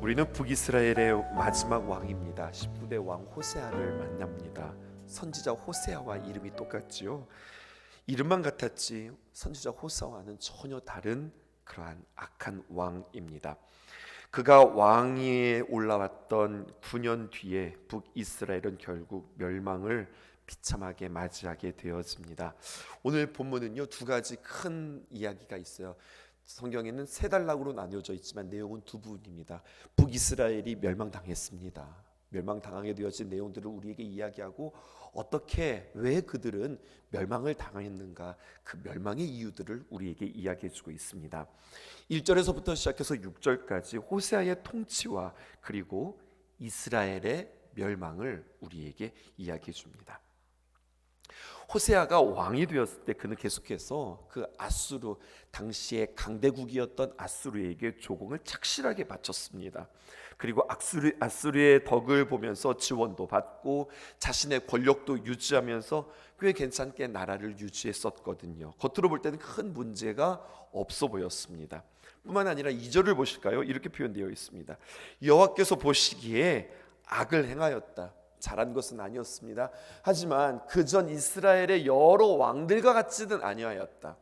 우리는 북이스라엘의 마지막 왕입니다. 10대 왕 호세아를 만납니다. 선지자 호세아와 이름이 똑같지요. 이름만 같았지 선지자 호세아와는 전혀 다른 그러한 악한 왕입니다. 그가 왕위에 올라왔던 9년 뒤에 북이스라엘은 결국 멸망을 비참하게 맞이하게 되었습니다. 오늘 본문은요, 두 가지 큰 이야기가 있어요. 성경에는 세 단락으로 나뉘어져 있지만 내용은 두 부분입니다. 북이스라엘이 멸망당했습니다. 멸망당하게 되어진 내용들을 우리에게 이야기하고 어떻게 왜 그들은 멸망을 당했는가, 그 멸망의 이유들을 우리에게 이야기해 주고 있습니다. 1절에서부터 시작해서 6절까지 호세아의 통치와 그리고 이스라엘의 멸망을 우리에게 이야기해 줍니다. 호세아가 왕이 되었을 때 그는 계속해서 그 아수르, 당시의 강대국이었던 아수르에게 조공을 착실하게 바쳤습니다. 그리고 아수르의 덕을 보면서 지원도 받고 자신의 권력도 유지하면서 꽤 괜찮게 나라를 유지했었거든요. 겉으로 볼 때는 큰 문제가 없어 보였습니다. 뿐만 아니라 2절을 보실까요? 이렇게 표현되어 있습니다. 여호와께서 보시기에 악을 행하였다. 잘한 것은 아니었습니다. 하지만 그전 이스라엘의 여러 왕들과 같지는 아니하였다.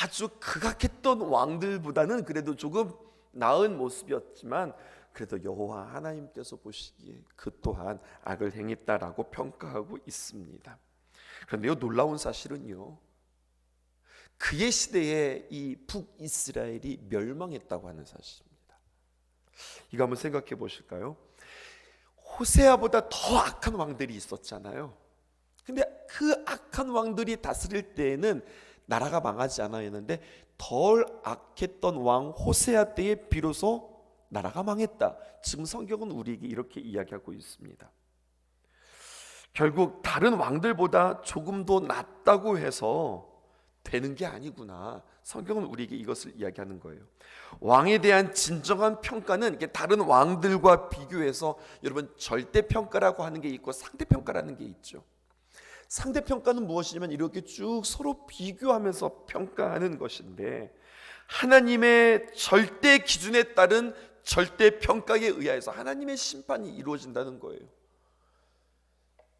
아주 극악했던 왕들보다는 그래도 조금 나은 모습이었지만 그래도 여호와 하나님께서 보시기에 그 또한 악을 행했다라고 평가하고 있습니다. 그런데요, 놀라운 사실은요, 그의 시대에 이 북이스라엘이 멸망했다고 하는 사실입니다. 이거 한번 생각해 보실까요? 호세아보다 더 악한 왕들이 있었잖아요. 근데 그 악한 왕들이 다스릴 때에는 나라가 망하지 않았는데 덜 악했던 왕 호세아 때에 비로소 나라가 망했다. 지금 성경은 우리에게 이렇게 이야기하고 있습니다. 결국 다른 왕들보다 조금 더 낫다고 해서 되는 게 아니구나. 성경은 우리에게 이것을 이야기하는 거예요. 왕에 대한 진정한 평가는 다른 왕들과 비교해서 여러분 절대평가라고 하는 게 있고 상대평가라는 게 있죠. 상대평가는 무엇이냐면 이렇게 쭉 서로 비교하면서 평가하는 것인데, 하나님의 절대 기준에 따른 절대평가에 의해서 하나님의 심판이 이루어진다는 거예요.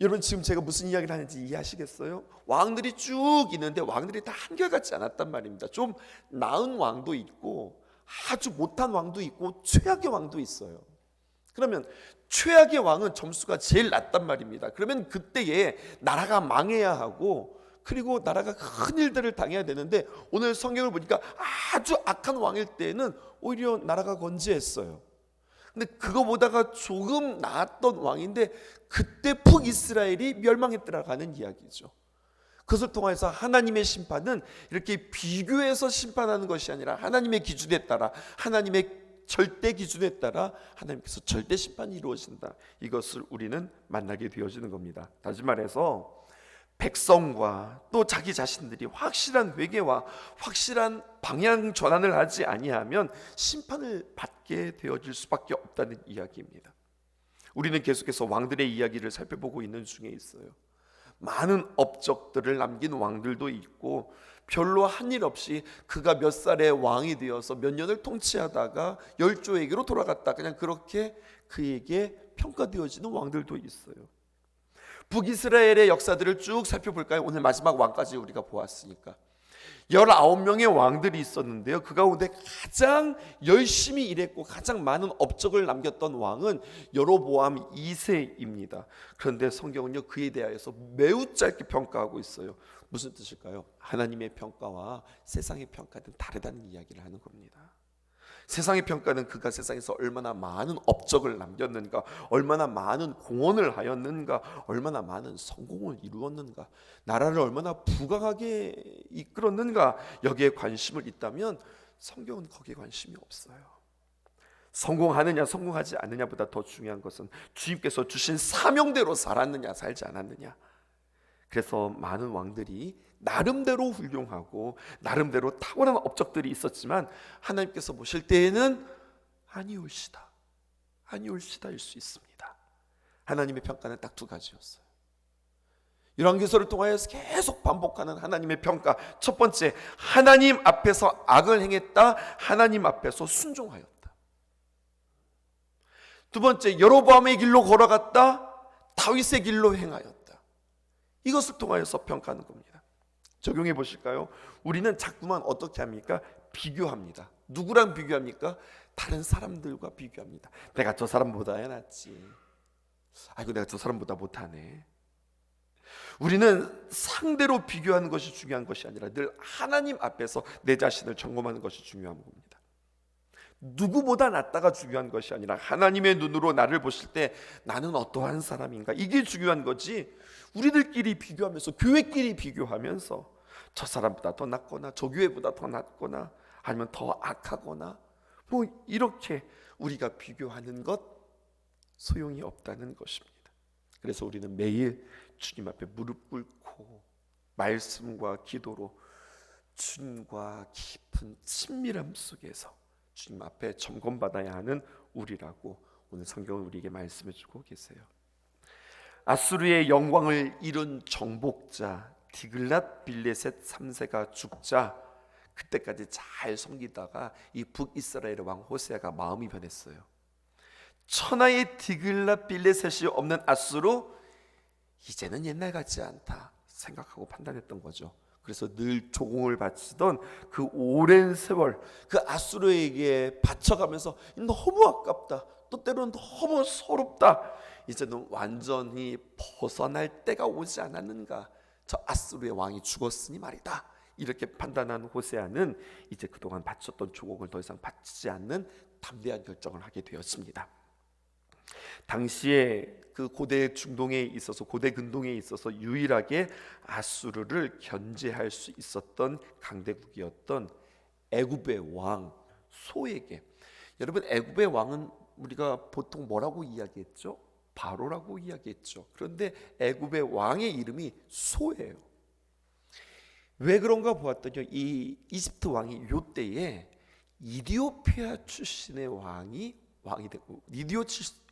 여러분 지금 제가 무슨 이야기를 하는지 이해하시겠어요? 왕들이 쭉 있는데 왕들이 다 한결같지 않았단 말입니다. 좀 나은 왕도 있고 아주 못한 왕도 있고 최악의 왕도 있어요. 그러면 최악의 왕은 점수가 제일 낮단 말입니다. 그러면 그때에 나라가 망해야 하고 그리고 나라가 큰 일들을 당해야 되는데, 오늘 성경을 보니까 아주 악한 왕일 때는 오히려 나라가 건재했어요. 근데 그거보다가 조금 나았던 왕인데 그때 북이스라엘이 멸망했더라고 하는 이야기죠. 그것을 통해서 하나님의 심판은 이렇게 비교해서 심판하는 것이 아니라 하나님의 기준에 따라, 하나님의 절대 기준에 따라 하나님께서 절대 심판이 이루어진다. 이것을 우리는 만나게 되어지는 겁니다. 다시 말해서 백성과 또 자기 자신들이 확실한 회개와 확실한 방향 전환을 하지 아니하면 심판을 받게 되어질 수밖에 없다는 이야기입니다. 우리는 계속해서 왕들의 이야기를 살펴보고 있는 중에 있어요. 많은 업적들을 남긴 왕들도 있고 별로 한 일 없이 그가 몇 살에 왕이 되어서 몇 년을 통치하다가 열조에게로 돌아갔다, 그냥 그렇게 그에게 평가되어지는 왕들도 있어요. 북이스라엘의 역사들을 쭉 살펴볼까요? 오늘 마지막 왕까지 우리가 보았으니까 19명의 왕들이 있었는데요, 그 가운데 가장 열심히 일했고 가장 많은 업적을 남겼던 왕은 여로보암 2세입니다. 그런데 성경은요, 그에 대하여서 매우 짧게 평가하고 있어요. 무슨 뜻일까요? 하나님의 평가와 세상의 평가는 다르다는 이야기를 하는 겁니다. 세상의 평가는 그가 세상에서 얼마나 많은 업적을 남겼는가, 얼마나 많은 공헌을 하였는가, 얼마나 많은 성공을 이루었는가, 나라를 얼마나 부강하게 이끌었는가, 여기에 관심을 있다면 성경은 거기에 관심이 없어요. 성공하느냐 성공하지 않느냐보다 더 중요한 것은 주님께서 주신 사명대로 살았느냐 살지 않았느냐. 그래서 많은 왕들이 나름대로 훌륭하고 나름대로 탁월한 업적들이 있었지만 하나님께서 보실 때에는 아니올시다 일 수 있습니다. 하나님의 평가는 딱 두 가지였어요. 열왕기서를 통하여서 계속 반복하는 하나님의 평가. 첫 번째, 하나님 앞에서 악을 행했다, 하나님 앞에서 순종하였다. 두 번째, 여로보암의 길로 걸어갔다, 다윗의 길로 행하였다. 이것을 통하여서 평가하는 겁니다. 적용해 보실까요? 우리는 자꾸만 어떻게 합니까? 비교합니다. 누구랑 비교합니까? 다른 사람들과 비교합니다. 내가 저 사람보다야 낫지. 아이고, 내가 저 사람보다 못하네. 우리는 상대로 비교하는 것이 중요한 것이 아니라 늘 하나님 앞에서 내 자신을 점검하는 것이 중요한 겁니다. 누구보다 낫다가 중요한 것이 아니라 하나님의 눈으로 나를 보실 때 나는 어떠한 사람인가, 이게 중요한 거지. 우리들끼리 비교하면서, 교회끼리 비교하면서 저 사람보다 더 낫거나 저 교회보다 더 낫거나 아니면 더 악하거나 뭐 이렇게 우리가 비교하는 것 소용이 없다는 것입니다. 그래서 우리는 매일 주님 앞에 무릎 꿇고 말씀과 기도로 주님과 깊은 친밀함 속에서 주님 앞에 점검받아야 하는 우리라고 오늘 성경은 우리에게 말씀해 주고 계세요. 아수르의 영광을 이룬 정복자 디글랏 빌레셋 3세가 죽자 그때까지 잘 섬기다가 이 북이스라엘의 왕 호세아가 마음이 변했어요. 천하의 디글랏 빌레셋이 없는 아수르, 이제는 옛날 같지 않다 생각하고 판단했던 거죠. 그래서 늘 조공을 바치던 그 오랜 세월 그 아수르에게 바쳐가면서 너무 아깝다, 또 때로는 너무 서럽다, 이제는 완전히 벗어날 때가 오지 않았는가, 저 아수르의 왕이 죽었으니 말이다, 이렇게 판단한 호세아는 이제 그동안 바쳤던 조공을 더 이상 바치지 않는 담대한 결정을 하게 되었습니다. 당시에 그 고대 중동에 있어서, 고대 근동에 있어서 유일하게 아수르를 견제할 수 있었던 강대국이었던 애굽의 왕 소에게, 여러분 애굽의 왕은 우리가 보통 뭐라고 이야기했죠? 바로라고 이야기했죠. 그런데 애굽의 왕의 이름이 소예요. 왜 그런가 보았더니 이 이집트 왕이 요 때에 이디오피아 출신의 왕이 되고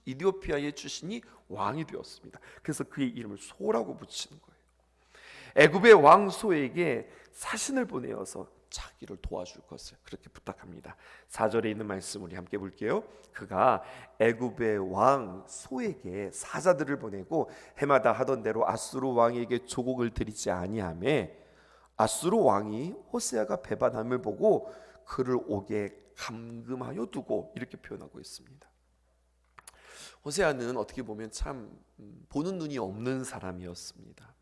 이디오피아의 출신이 왕이 되었습니다. 그래서 그의 이름을 소라고 붙이는 거예요. 애굽의 왕 소에게 사신을 보내어서 자기를 도와줄 것을 그렇게 부탁합니다. 4절에 있는 말씀 우리 함께 볼게요. 그가 애굽의 왕 소에게 사자들을 보내고 해마다 하던 대로 아수르 왕에게 조곡을 드리지 아니하매 아수르 왕이 호세아가 배반함을 보고 그를 오게 감금하여 두고, 이렇게 표현하고 있습니다. 호세아는 어떻게 보면 참 보는 눈이 없는 사람이었습니다.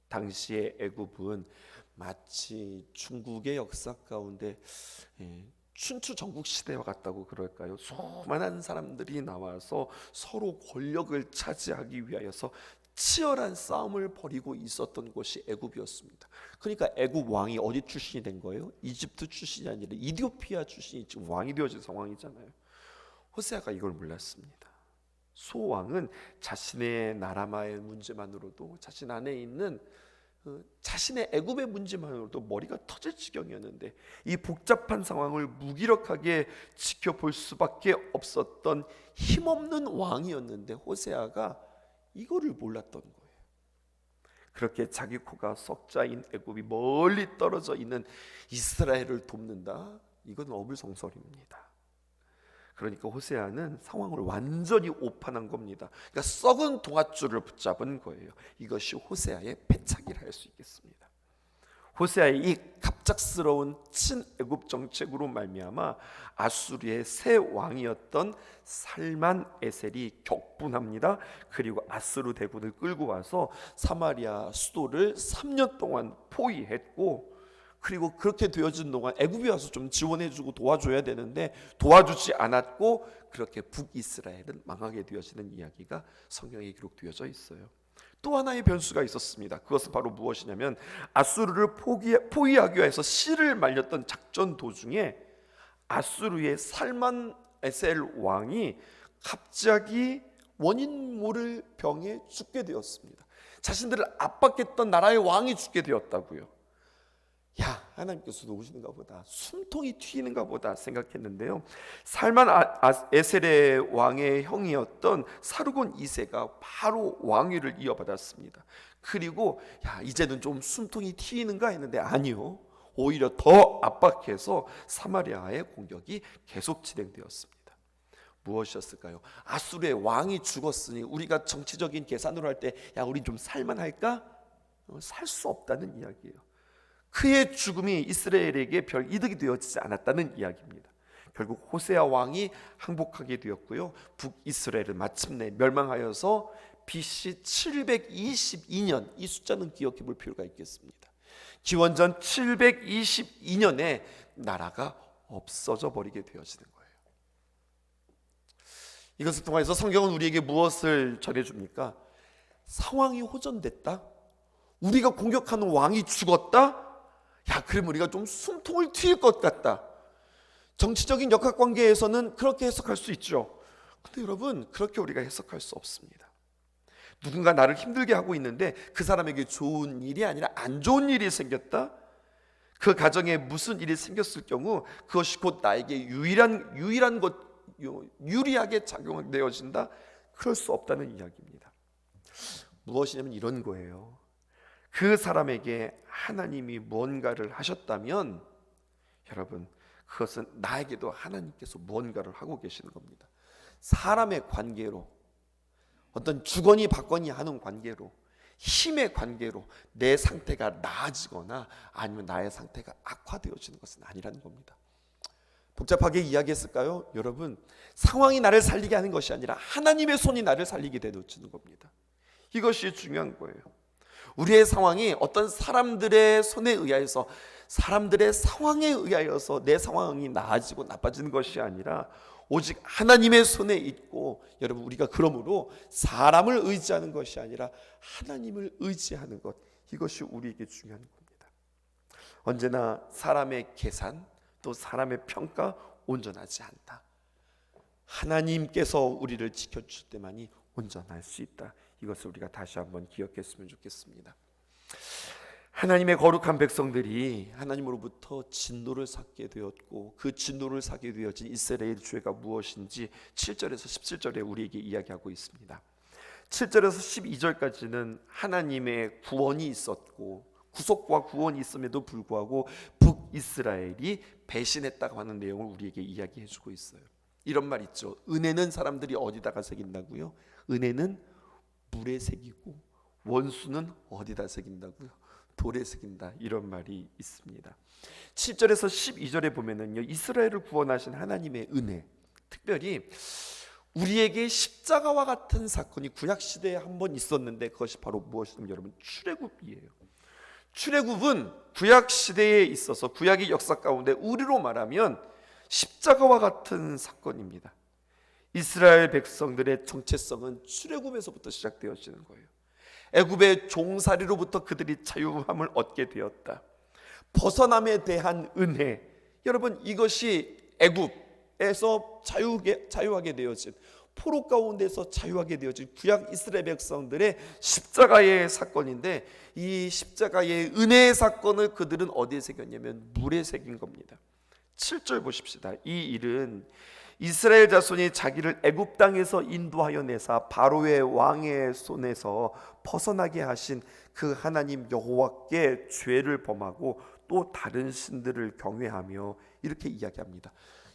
당시의 애굽은 마치 중국의 역사 가운데 춘추 전국 시대와 같다고 그럴까요? 수많은 사람들이 나와서 서로 권력을 차지하기 위하여서 치열한 싸움을 벌이고 있었던 곳이 애굽이었습니다. 그러니까 애굽 왕이 어디 출신이 된 거예요? 이집트 출신이 아니라 이디오피아 출신이 지금 왕이 되어진 상황이잖아요. 호세아가 이걸 몰랐습니다. 소왕은 자신의 나라마의 문제만으로도, 자신 안에 있는 자신의 애굽의 문제만으로도 머리가 터질 지경이었는데, 이 복잡한 상황을 무기력하게 지켜볼 수밖에 없었던 힘없는 왕이었는데 호세아가 이거를 몰랐던 거예요. 그렇게 자기 코가 석자인 애굽이 멀리 떨어져 있는 이스라엘을 돕는다? 이건 어불성설입니다. 그러니까 호세아는 상황을 완전히 오판한 겁니다. 그러니까 썩은 동아줄을 붙잡은 거예요. 이것이 호세아의 패착이라 할 수 있겠습니다. 호세아의 이 갑작스러운 친애굽 정책으로 말미암아 아수르의 새 왕이었던 살만 에셀이 격분합니다. 그리고 아수르 대군을 끌고 와서 사마리아 수도를 3년 동안 포위했고, 그리고 그렇게 되어진 동안 애굽이 와서 좀 지원해주고 도와줘야 되는데 도와주지 않았고, 그렇게 북이스라엘은 망하게 되어지는 이야기가 성경에 기록되어져 있어요. 또 하나의 변수가 있었습니다. 그것은 바로 무엇이냐면 아수르를 포위하기 위해서 씨를 말렸던 작전 도중에 아수르의 살만 에셀 왕이 갑자기 원인 모를 병에 죽게 되었습니다. 자신들을 압박했던 나라의 왕이 죽게 되었다고요. 야, 하나님께서 도우시는가 보다, 숨통이 튀는가 보다 생각했는데요, 살만 에셀의 왕의 형이었던 사르곤 2세가 바로 왕위를 이어받았습니다. 그리고 야, 이제는 좀 숨통이 튀는가 했는데 아니요, 오히려 더 압박해서 사마리아의 공격이 계속 진행되었습니다. 무엇이었을까요? 아수르의 왕이 죽었으니 우리가 정치적인 계산으로 할 때 야 우리 좀 살만할까? 살 수 없다는 이야기예요. 그의 죽음이 이스라엘에게 별 이득이 되어지지 않았다는 이야기입니다. 결국 호세아 왕이 항복하게 되었고요. 북이스라엘은 마침내 멸망하여서 BC 722년, 이 숫자는 기억해 볼 필요가 있겠습니다. 기원전 722년에 나라가 없어져 버리게 되어지는 거예요. 이것을 통해서 성경은 우리에게 무엇을 전해줍니까? 상황이 호전됐다? 우리가 공격하는 왕이 죽었다? 야, 그럼 우리가 좀 숨통을 트일 것 같다. 정치적인 역학관계에서는 그렇게 해석할 수 있죠. 근데 여러분, 그렇게 우리가 해석할 수 없습니다. 누군가 나를 힘들게 하고 있는데 그 사람에게 좋은 일이 아니라 안 좋은 일이 생겼다? 그 가정에 무슨 일이 생겼을 경우 그것이 곧 나에게 유리하게 작용되어진다? 그럴 수 없다는 이야기입니다. 무엇이냐면 이런 거예요. 그 사람에게 하나님이 무언가를 하셨다면 여러분, 그것은 나에게도 하나님께서 무언가를 하고 계시는 겁니다. 사람의 관계로, 어떤 주거니 받거니 하는 관계로, 힘의 관계로 내 상태가 나아지거나 아니면 나의 상태가 악화되어지는 것은 아니라는 겁니다. 복잡하게 이야기했을까요? 여러분, 상황이 나를 살리게 하는 것이 아니라 하나님의 손이 나를 살리게 되어지는 겁니다. 이것이 중요한 거예요. 우리의 상황이 어떤 사람들의 손에 의하여서, 사람들의 상황에 의하여서 내 상황이 나아지고 나빠지는 것이 아니라 오직 하나님의 손에 있고, 여러분, 우리가 그러므로 사람을 의지하는 것이 아니라 하나님을 의지하는 것, 이것이 우리에게 중요한 겁니다. 언제나 사람의 계산 또 사람의 평가 온전하지 않다. 하나님께서 우리를 지켜주실 때만이 온전할 수 있다. 이것을 우리가 다시 한번 기억했으면 좋겠습니다. 하나님의 거룩한 백성들이 하나님으로부터 진노를 삭게 되었고, 그 진노를 사게 되어진 이스라엘 죄가 무엇인지 7절에서 17절에 우리에게 이야기하고 있습니다. 7절에서 12절까지는 하나님의 구원이 있었고 구속과 구원이 있음에도 불구하고 북이스라엘이 배신했다고 하는 내용을 우리에게 이야기해주고 있어요. 이런 말 있죠. 은혜는 사람들이 어디다가 새긴다고요? 은혜는 물에 새기고 원수는 어디다 새긴다고요? 돌에 새긴다. 이런 말이 있습니다. 7절에서 12절에 보면은요, 이스라엘을 구원하신 하나님의 은혜, 특별히 우리에게 십자가와 같은 사건이 구약 시대에 한번 있었는데 그것이 바로 무엇이냐면 여러분, 출애굽이에요. 출애굽은 구약 시대에 있어서 구약의 역사 가운데 우리로 말하면 십자가와 같은 사건입니다. 이스라엘 백성들의 정체성은 출애굽에서부터 시작되어지는 거예요. 애굽의 종살이로부터 그들이 자유함을 얻게 되었다. 벗어남에 대한 은혜, 여러분, 이것이 애굽에서 자유하게 되어진, 포로 가운데서 자유하게 되어진 구약 이스라엘 백성들의 십자가의 사건인데, 이 십자가의 은혜의 사건을 그들은 어디에 새겼냐면 물에 새긴 겁니다. 7절 보십시다. 이 일은 이스라엘 자손이 자기를 애굽 땅에서 인도하여 내사 바로의 왕의 손에서 벗어나게 하신 그 하나님 여호와께 죄를 범하고 또 다른 신들을 경외하며, 이렇게 이야기합니다.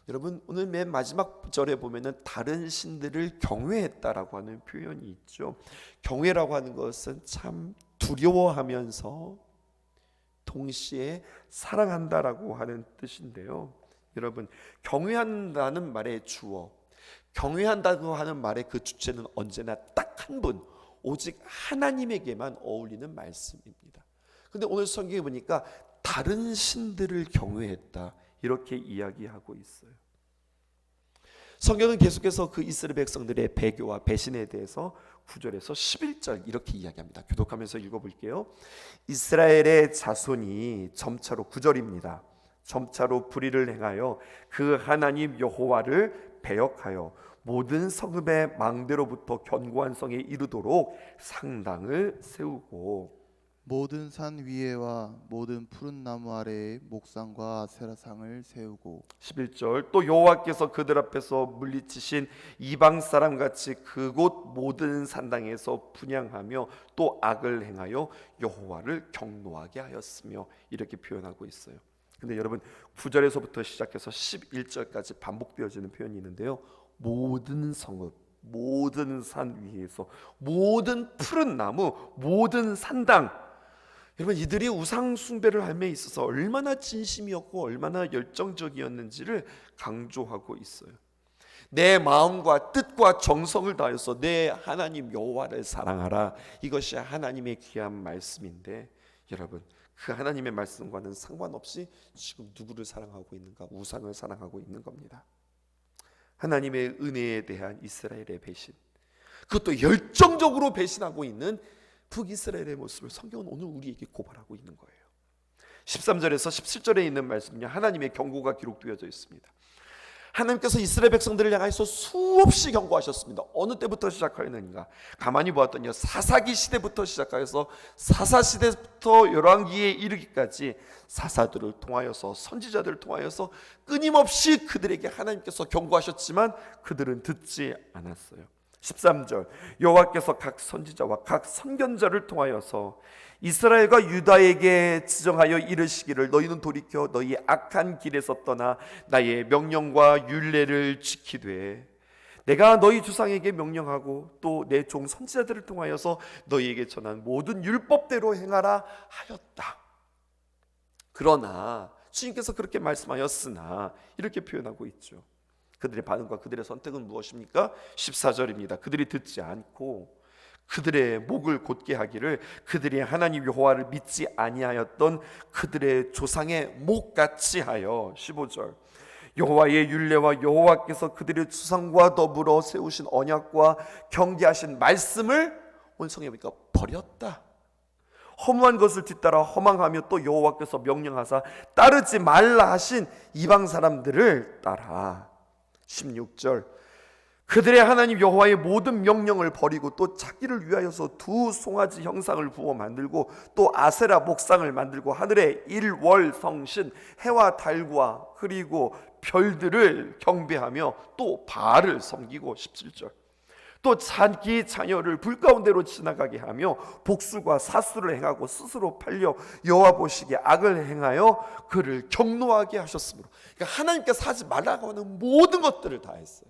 여러분, 오늘 맨 마지막 절에 보면은 다른 신들을 경외했다라고 하는 표현이 있죠. 경외라고 하는 것은 참 두려워하면서 동시에 사랑한다라고 하는 뜻인데요. 여러분, 경외한다는 말의 주어, 경외한다고 하는 말의 그 주체는 언제나 딱 한 분, 오직 하나님에게만 어울리는 말씀입니다. 근데 오늘 성경에 보니까 다른 신들을 경외했다, 이렇게 이야기하고 있어요. 성경은 계속해서 그 이스라엘 백성들의 배교와 배신에 대해서 9절에서 11절 이렇게 이야기합니다. 교독하면서 읽어볼게요. 이스라엘의 자손이 점차로, 9절입니다. 점차로 불의를 행하여 그 하나님 여호와를 배역하여 모든 성읍의 망대로부터 견고한 성에 이르도록 상당을 세우고 모든 산 위에와 모든 푸른 나무 아래에 목상과 세라상을 세우고 11절 또 여호와께서 그들 앞에서 물리치신 이방 사람같이 그곳 모든 산당에서 분향하며 또 악을 행하여 여호와를 경노하게 하였으며, 이렇게 표현하고 있어요. 근데 여러분, 9절에서부터 시작해서 11절까지 반복되어지는 표현이 있는데요, 모든 성읍, 모든 산 위에서, 모든 푸른 나무, 모든 산당. 여러분, 이들이 우상 숭배를 함에 있어서 얼마나 진심이었고 얼마나 열정적이었는지를 강조하고 있어요. 내 마음과 뜻과 정성을 다해서 내 하나님 여호와를 사랑하라. 이것이 하나님의 귀한 말씀인데, 여러분, 그 하나님의 말씀과는 상관없이 지금 누구를 사랑하고 있는가? 우상을 사랑하고 있는 겁니다. 하나님의 은혜에 대한 이스라엘의 배신, 그것도 열정적으로 배신하고 있는 북이스라엘의 모습을 성경은 오늘 우리에게 고발하고 있는 거예요. 13절에서 17절에 있는 말씀은요, 하나님의 경고가 기록되어져 있습니다. 하나님께서 이스라엘 백성들을 향해서 수없이 경고하셨습니다. 어느 때부터 시작하였는가? 가만히 보았더니 사사기 시대부터 시작하여서 사사 시대부터 열왕기에 이르기까지 사사들을 통하여서, 선지자들을 통하여서 끊임없이 그들에게 하나님께서 경고하셨지만 그들은 듣지 않았어요. 13절, 여호와께서 각 선지자와 각 선견자를 통하여서 이스라엘과 유다에게 지정하여 이르시기를 너희는 돌이켜 너희 악한 길에서 떠나 나의 명령과 율례를 지키되 내가 너희 주상에게 명령하고 또 내 종 선지자들을 통하여서 너희에게 전한 모든 율법대로 행하라 하였다. 그러나 주님께서 그렇게 말씀하였으나 이렇게 표현하고 있죠. 그들의 반응과 그들의 선택은 무엇입니까? 14절입니다. 그들이 듣지 않고 그들의 목을 곧게 하기를 그들이 하나님 여호와를 믿지 아니하였던 그들의 조상의 목같이 하여. 15절, 여호와의 율례와 여호와께서 그들의 주상과 더불어 세우신 언약과 경계하신 말씀을 오늘 성경에 보니까 버렸다. 허무한 것을 뒤따라 허망하며 또 여호와께서 명령하사 따르지 말라 하신 이방 사람들을 따라. 16절, 그들의 하나님 여호와의 모든 명령을 버리고 또 자기를 위하여서 두 송아지 형상을 부어 만들고 또 아세라 목상을 만들고 하늘의 일월 성신 해와 달과 그리고 별들을 경배하며 또 바알을 섬기고. 17절, 또 자기 자녀를 불 가운데로 지나가게 하며 복수와 사수를 행하고 스스로 팔려 여호와 보시기에 악을 행하여 그를 경노하게 하셨으므로. 그러니까 하나님께서 하지 말라고 하는 모든 것들을 다 했어요.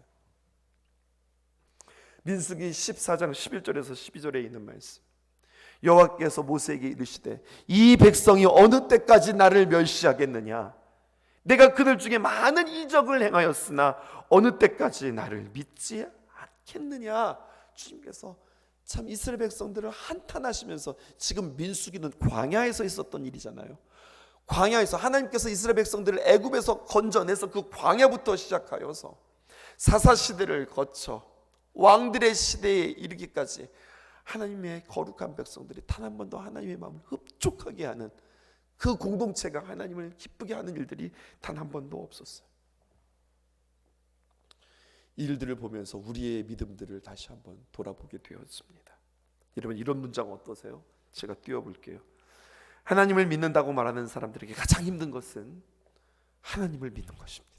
민수기 14장 11절에서 12절에 있는 말씀, 여호와께서 모세에게 이르시되 이 백성이 어느 때까지 나를 멸시하겠느냐? 내가 그들 중에 많은 이적을 행하였으나 어느 때까지 나를 믿지 않겠느냐? 주님께서 참 이스라엘 백성들을 한탄하시면서, 지금 민수기는 광야에서 있었던 일이잖아요. 광야에서 하나님께서 이스라엘 백성들을 애굽에서 건져내서 그 광야부터 시작하여서 사사 시대를 거쳐 왕들의 시대에 이르기까지 하나님의 거룩한 백성들이 단 한 번도 하나님의 마음을 흡족하게 하는, 그 공동체가 하나님을 기쁘게 하는 일들이 단 한 번도 없었어요. 이 일들을 보면서 우리의 믿음들을 다시 한번 돌아보게 되었습니다. 여러분, 이런 문장 어떠세요? 제가 띄워볼게요. 하나님을 믿는다고 말하는 사람들에게 가장 힘든 것은 하나님을 믿는 것입니다.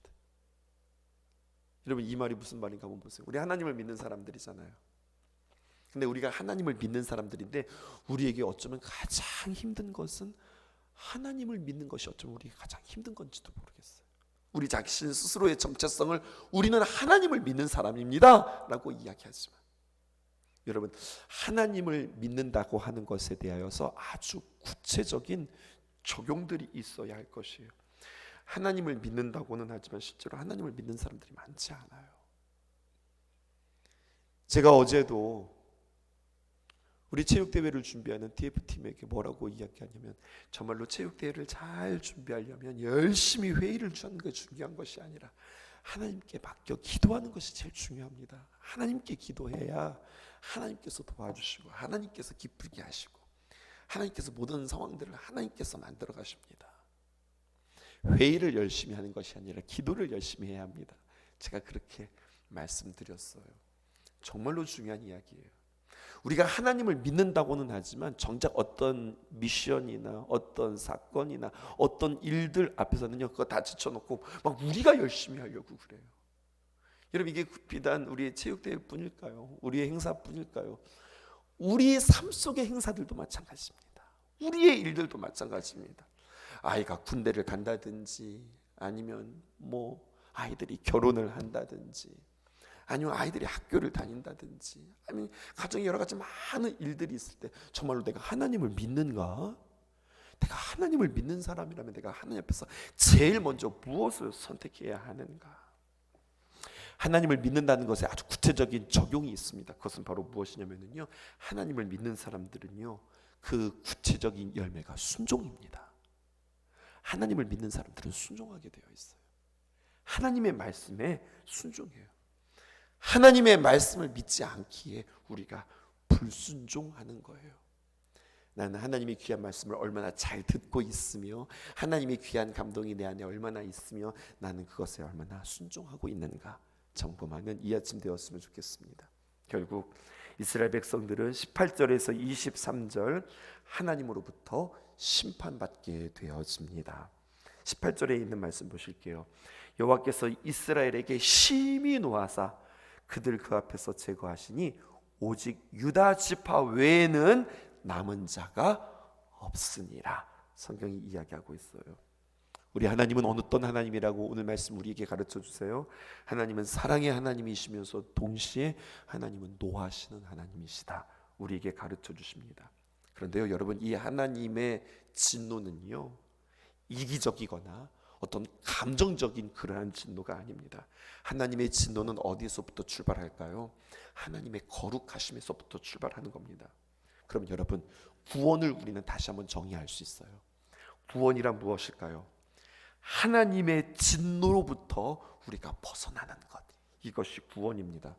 여러분, 이 말이 무슨 말인가 한번 보세요. 우리 하나님을 믿는 사람들이잖아요. 근데 우리가 하나님을 믿는 사람들인데 우리에게 어쩌면 가장 힘든 것은 하나님을 믿는 것이 어쩌면 우리에게 가장 힘든 건지도 모르겠어요. 우리 자신 스스로의 정체성을 우리는 하나님을 믿는 사람입니다 라고 이야기하지만, 여러분, 하나님을 믿는다고 하는 것에 대하여서 아주 구체적인 적용들이 있어야 할 것이에요. 하나님을 믿는다고는 하지만 실제로 하나님을 믿는 사람들이 많지 않아요. 제가 어제도 우리 체육대회를 준비하는 TF팀에게 뭐라고 이야기하냐면, 정말로 체육대회를 잘 준비하려면 열심히 회의를 하는 게 중요한 것이 아니라 하나님께 맡겨 기도하는 것이 제일 중요합니다. 하나님께 기도해야 하나님께서 도와주시고 하나님께서 기쁘게 하시고 하나님께서 모든 상황들을 하나님께서 만들어 가십니다. 회의를 열심히 하는 것이 아니라 기도를 열심히 해야 합니다. 제가 그렇게 말씀드렸어요. 정말로 중요한 이야기예요. 우리가 하나님을 믿는다고는 하지만 정작 어떤 미션이나 어떤 사건이나 어떤 일들 앞에서는요, 그거 다 지쳐놓고 막 우리가 열심히 하려고 그래요. 여러분, 이게 비단 우리의 체육대회뿐일까요? 우리의 행사뿐일까요? 우리의 삶 속의 행사들도 마찬가지입니다. 우리의 일들도 마찬가지입니다. 아이가 군대를 간다든지, 아니면 뭐 아이들이 결혼을 한다든지, 아니면 아이들이 학교를 다닌다든지, 아니면 가정에 여러 가지 많은 일들이 있을 때 정말로 내가 하나님을 믿는가? 내가 하나님을 믿는 사람이라면 내가 하나님 앞에서 제일 먼저 무엇을 선택해야 하는가? 하나님을 믿는다는 것에 아주 구체적인 적용이 있습니다. 그것은 바로 무엇이냐면요, 하나님을 믿는 사람들은요, 그 구체적인 열매가 순종입니다. 하나님을 믿는 사람들은 순종하게 되어 있어요. 하나님의 말씀에 순종해요. 하나님의 말씀을 믿지 않기에 우리가 불순종하는 거예요. 나는 하나님의 귀한 말씀을 얼마나 잘 듣고 있으며 하나님의 귀한 감동이 내 안에 얼마나 있으며 나는 그것에 얼마나 순종하고 있는가 점검하는 이 아침 되었으면 좋겠습니다. 결국 이스라엘 백성들은 18절에서 23절 하나님으로부터 심판받게 되어집니다. 18절에 있는 말씀 보실게요. 여호와께서 이스라엘에게 심히 노하사 그들 그 앞에서 제거하시니 오직 유다 지파 외에는 남은 자가 없으니라. 성경이 이야기하고 있어요. 우리 하나님은 어떤 하나님이라고 오늘 말씀 우리에게 가르쳐 주세요. 하나님은 사랑의 하나님이시면서 동시에 하나님은 노하시는 하나님이시다. 우리에게 가르쳐 주십니다. 그런데요, 여러분, 이 하나님의 진노는요, 이기적이거나 어떤 감정적인 그러한 진노가 아닙니다. 하나님의 진노는 어디서부터 출발할까요? 하나님의 거룩하심에서부터 출발하는 겁니다. 그럼 여러분, 구원을 우리는 다시 한번 정의할 수 있어요. 구원이란 무엇일까요? 하나님의 진노로부터 우리가 벗어나는 것, 이것이 구원입니다.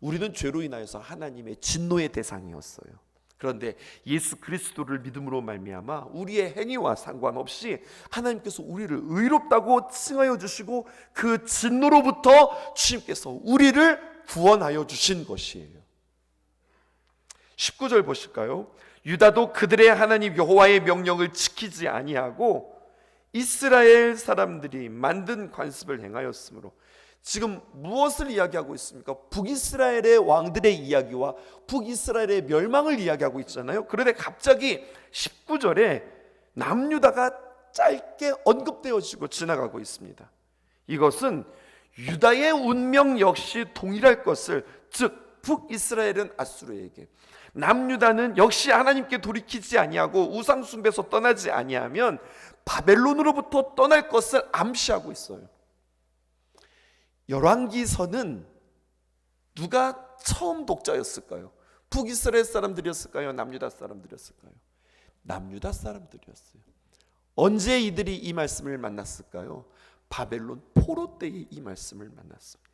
우리는 죄로 인하여서 하나님의 진노의 대상이었어요. 그런데 예수 그리스도를 믿음으로 말미암아 우리의 행위와 상관없이 하나님께서 우리를 의롭다고 칭하여 주시고 그 진노로부터 주님께서 우리를 구원하여 주신 것이에요. 19절 보실까요? 유다도 그들의 하나님 여호와의 명령을 지키지 아니하고 이스라엘 사람들이 만든 관습을 행하였으므로. 지금 무엇을 이야기하고 있습니까? 북이스라엘의 왕들의 이야기와 북이스라엘의 멸망을 이야기하고 있잖아요. 그런데 갑자기 19절에 남유다가 짧게 언급되어지고 지나가고 있습니다. 이것은 유다의 운명 역시 동일할 것을, 즉 북이스라엘은 아수르에게, 남유다는 역시 하나님께 돌이키지 아니하고 우상 숭배에서 떠나지 아니하면 바벨론으로부터 떠날 것을 암시하고 있어요. 열왕기서는 누가 처음 독자였을까요? 북이스라엘 사람들이었을까요? 남유다 사람들이었을까요? 남유다 사람들이었어요. 언제 이들이 이 말씀을 만났을까요? 바벨론 포로 때에 이 말씀을 만났습니다.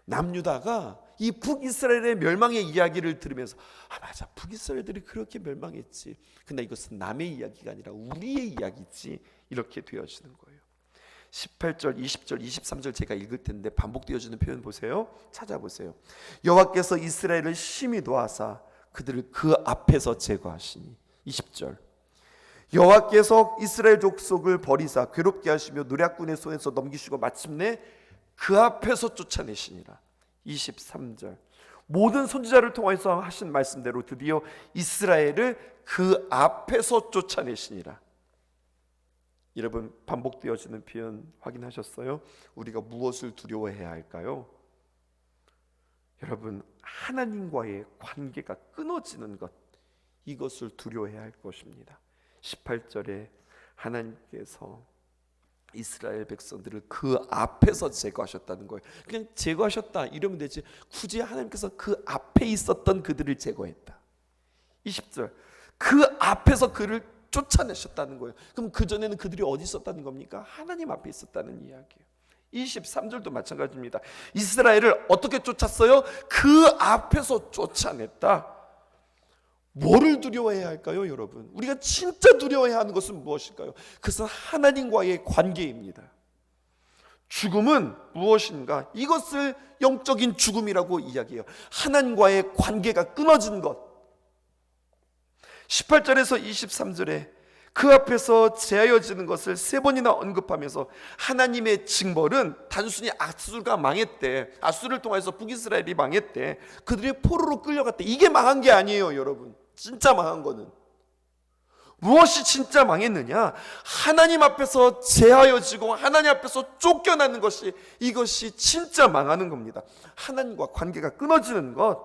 남유다가 이 북이스라엘의 멸망의 이야기를 들으면서 맞아, 북이스라엘들이 그렇게 멸망했지. 근데 이것은 남의 이야기가 아니라 우리의 이야기지, 이렇게 되어지는 거예요. 18절, 20절, 23절 제가 읽을 텐데 반복되어지는 표현 보세요. 찾아보세요. 여호와께서 이스라엘을 심히 도하사 그들을 그 앞에서 제거하시니. 20절, 여호와께서 이스라엘 족속을 버리사 괴롭게 하시며 노략군의 손에서 넘기시고 마침내 그 앞에서 쫓아내시니라. 23절, 모든 선지자를 통해서 하신 말씀대로 드디어 이스라엘을 그 앞에서 쫓아내시니라. 여러분, 반복되어지는 표현 확인하셨어요? 우리가 무엇을 두려워해야 할까요? 여러분, 하나님과의 관계가 끊어지는 것, 이것을 두려워해야 할 것입니다. 18절에 하나님께서 이스라엘 백성들을 그 앞에서 제거하셨다는 거예요. 그냥 제거하셨다 이러면 되지, 굳이 하나님께서 그 앞에 있었던 그들을 제거했다. 20절, 그 앞에서 그를 쫓아내셨다는 거예요. 그럼 그전에는 그들이 어디 있었다는 겁니까? 하나님 앞에 있었다는 이야기예요. 23절도 마찬가지입니다. 이스라엘을 어떻게 쫓았어요? 그 앞에서 쫓아냈다. 뭐를 두려워해야 할까요, 여러분? 우리가 진짜 두려워해야 하는 것은 무엇일까요? 그것은 하나님과의 관계입니다. 죽음은 무엇인가? 이것을 영적인 죽음이라고 이야기해요. 하나님과의 관계가 끊어진 것. 18절에서 23절에 그 앞에서 제하여지는 것을 세 번이나 언급하면서 하나님의 징벌은 단순히 아수르가 망했대, 아수르를 통해서 북이스라엘이 망했대, 그들이 포로로 끌려갔대, 이게 망한 게 아니에요. 여러분, 진짜 망한 거는 무엇이 진짜 망했느냐? 하나님 앞에서 제하여지고 하나님 앞에서 쫓겨나는 것이, 이것이 진짜 망하는 겁니다. 하나님과 관계가 끊어지는 것,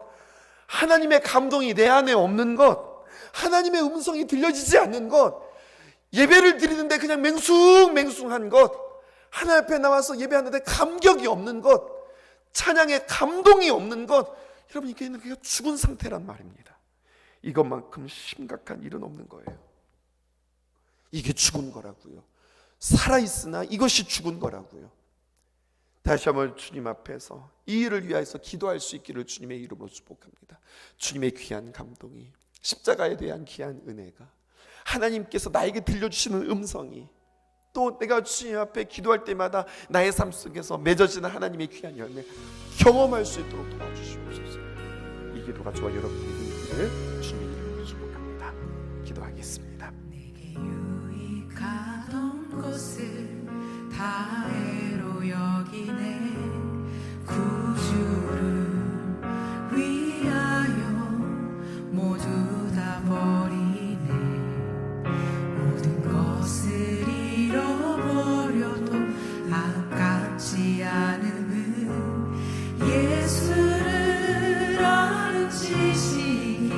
하나님의 감동이 내 안에 없는 것, 하나님의 음성이 들려지지 않는 것, 예배를 드리는데 그냥 맹숭맹숭한 것, 하나님 앞에 나와서 예배하는데 감격이 없는 것, 찬양에 감동이 없는 것, 여러분 이게 죽은 상태란 말입니다. 이것만큼 심각한 일은 없는 거예요. 이게 죽은 거라고요. 살아있으나 이것이 죽은 거라고요. 다시 한번 주님 앞에서 이 일을 위하여서 기도할 수 있기를 주님의 이름으로 축복합니다. 주님의 귀한 감동이, 십자가에 대한 귀한 은혜가, 하나님께서 나에게 들려주시는 음성이, 또 내가 주님 앞에 기도할 때마다 나의 삶 속에서 맺어지는 하나님의 귀한 열매 경험할 수 있도록 도와주시옵소서. 이 기도가 저와 여러분에게 있기를 주님의 이름으로 축복합니다. 기도하겠습니다. 내게 유익하던 것을 다해로 여기네. 구주를 위하여 모두 다 버리네. 모든 것을 잃어버려도 아깝지 않음은 예수를 아는 지식이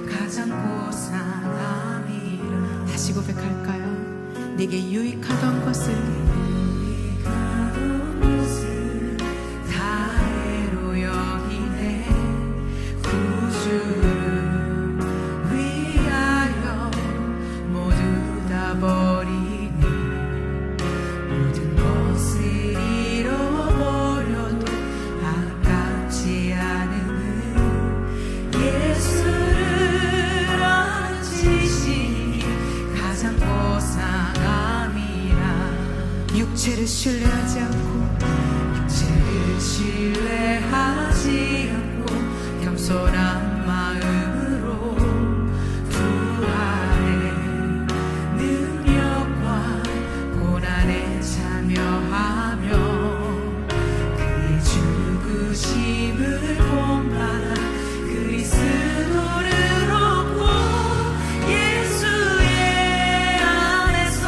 가장 고상함이라. 다시 고백할까요? 내게 유익하던 것을 다해로 여기네. 구주를 위하여 모두 다 버리네. 모든 것을 잃어버려도 아깝지 않음은 예수를 아는 지식이 가장 고상함이라. 육체를 신뢰하지 않고 겸손한 마음으로 주 안에 능력과 고난에 참여하며 그의 죽으심을 본받아 그리스도를 얻고 예수의 안에서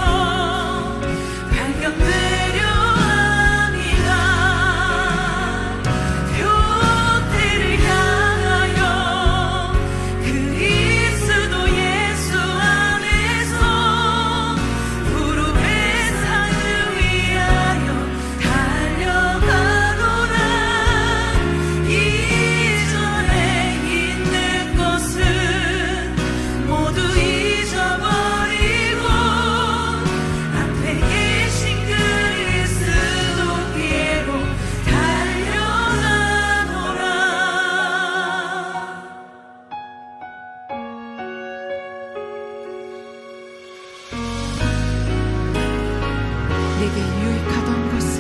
발견되려 합니다. 표대를 향하여 그리스도 예수 안에서 무릎의 상을 위하여 달려가노라. 이전에 있는 것은 모두 잊어버리고 앞에 계신 그리스도께로 달려가노라. 내게 유익하던 것은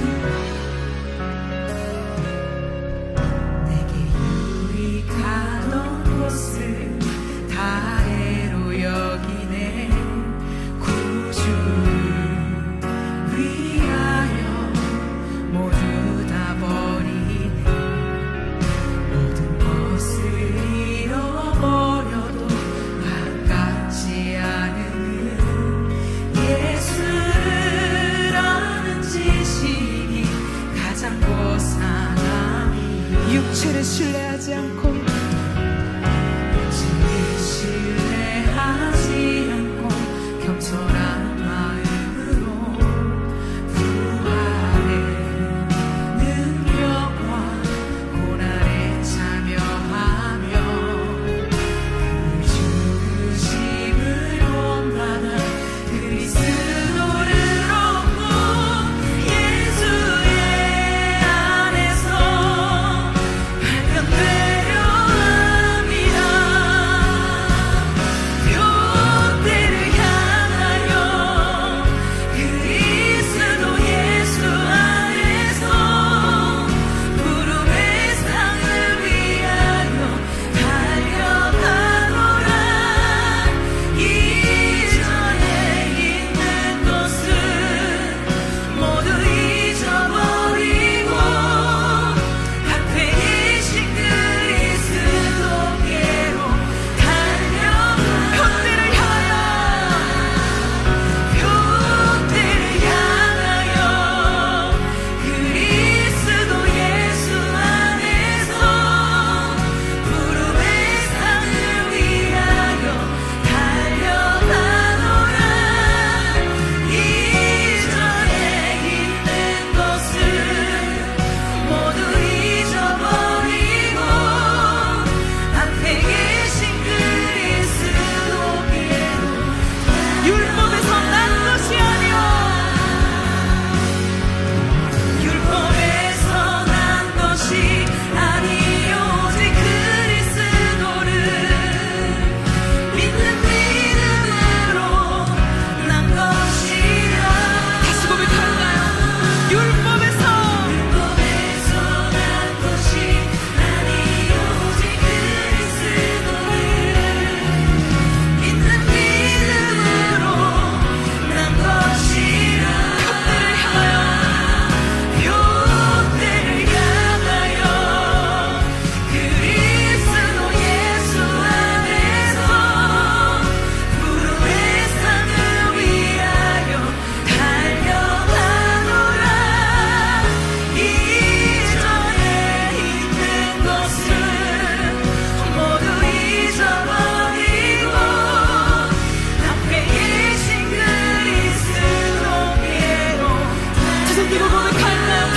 내게 유익하던 것을 다해로 여기네. 구주를 위하여 모두 다 버리네. 모든 것을 잃어버려도 아깝지 않음은 예수를 아는 지식이 가장 고상함이. 육체를 신뢰하지 않고 겸손한 마음으로 주 안에 능력과 고난에 참여하며 그 죽으심을 본받아 그리스도를 얻고 예수의 안에서 발견되려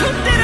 손대라